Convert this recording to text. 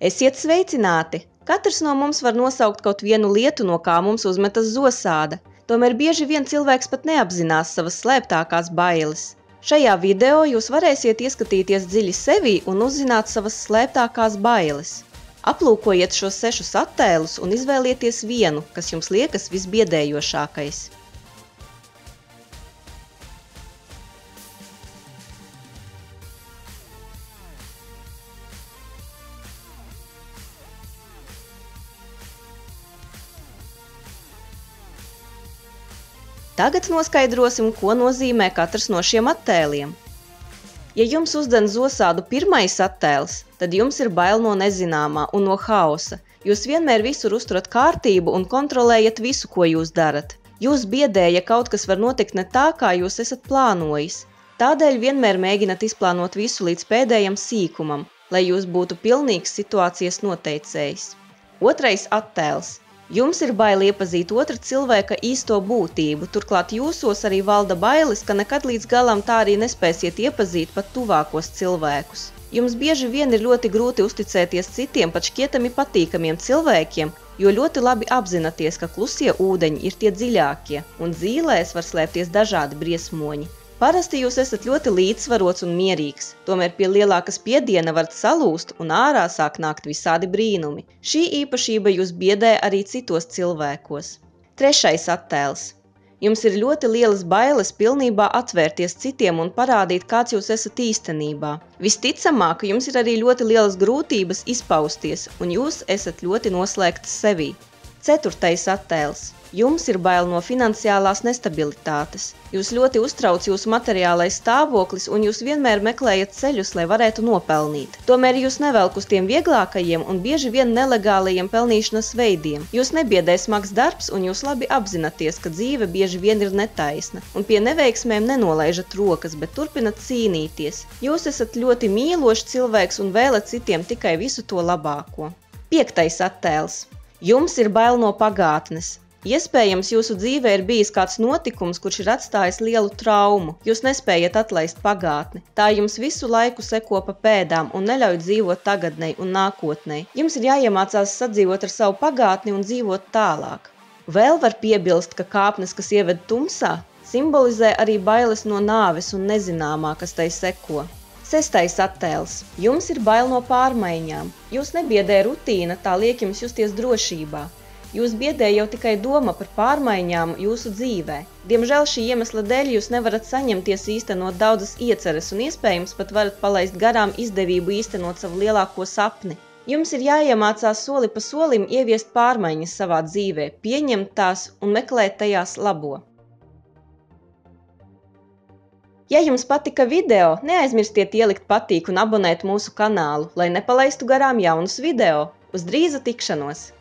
Esiet sveicināti! Katrs no mums var nosaukt kaut vienu lietu, no kā mums uzmetas zosāda. Tomēr bieži vien cilvēks pat neapzinās savas slēptākās bailes. Šajā video jūs varēsiet ieskatīties dziļi sevī un uzzināt savas slēptākās bailes. Aplūkojiet šos 6 attēlus un izvēlieties vienu, kas jums liekas visbiedējošākais. Tagad noskaidrosim, ko nozīmē katrs no šiem attēliem. Ja jums uzdzen zosādu pirmais attēls, tad jums ir bail no nezināmā un no haosa. Jūs vienmēr visur uzturat kārtību un kontrolējat visu, ko jūs darat. Jūs biedē, ja kaut kas var notikt ne tā, kā jūs esat plānojis. Tādēļ vienmēr mēģinat izplānot visu līdz pēdējam sīkumam, lai jūs būtu pilnīgs situācijas noteicējs. Otrais attēls. Jums ir bail iepazīt otra cilvēka īsto būtību, turklāt jūsos arī valda bailes, ka nekad līdz galam tā arī nespēsiet iepazīt pat tuvākos cilvēkus. Jums bieži vien ir ļoti grūti uzticēties citiem pat šķietami patīkamiem cilvēkiem, jo ļoti labi apzināties, ka klusie ūdeņi ir tie dziļākie, un dzīlēs var slēpties dažādi briesmoņi. Parasti jūs esat ļoti līdzsvarots un mierīgs, tomēr pie lielāka spiediena varat salūst un ārā sāk nākt visādi brīnumi. Šī īpašība jūs biedē arī citos cilvēkos. Trešais attēls. Jums ir ļoti lielas bailes pilnībā atvērties citiem un parādīt, kāds jūs esat īstenībā. Visticamāk, jums ir arī ļoti lielas grūtības izpausties, un jūs esat ļoti noslēgts sevī. Ceturtais attēls. Jums ir bail no finansiālās nestabilitātes. Jūs ļoti uztrauc jūsu materiālais stāvoklis un jūs vienmēr meklējat ceļus, lai varētu nopelnīt. Tomēr jūs nevelk uz tiem vieglākajiem un bieži vien nelegālajiem pelnīšanas veidiem. Jūs nebiedē smags darbs un jūs labi apzināties, ka dzīve bieži vien ir netaisna un pie neveiksmēm nenolaižat rokas, bet turpinat cīnīties. Jūs esat ļoti mīlošs cilvēks un vēlat citiem tikai visu to labāko. Piektais attēls. Jums ir bail no pagātnes. Iespējams, jūsu dzīvē ir bijis kāds notikums, kurš ir atstājis lielu traumu. Jūs nespējat atlaist pagātni. Tā jums visu laiku seko pa pēdām un neļauj dzīvot tagadnei un nākotnei. Jums ir jāiemācās sadzīvot ar savu pagātni un dzīvot tālāk. Vēl var piebilst, ka kāpnes, kas ieved tumsā, simbolizē arī bailes no nāves un nezināmā, kas tai seko. Sestais attēls. Jums ir bail no pārmaiņām. Jūs nebiedē rutīna, tā liek jums justies drošībā. Jūs biedē jau tikai doma par pārmaiņām jūsu dzīvē. Diemžēl šī iemesla dēļ jūs nevarat saņemties īstenot daudzas ieceres un iespējams pat varat palaist garām izdevību īstenot savu lielāko sapni. Jums ir jāiemācās soli pa solim ieviest pārmaiņas savā dzīvē, pieņemt tās un meklēt tajās labo. Ja jums patika video, neaizmirstiet ielikt patīk un abonēt mūsu kanālu, lai nepalaistu garām jaunus video. Uz drīzu tikšanos!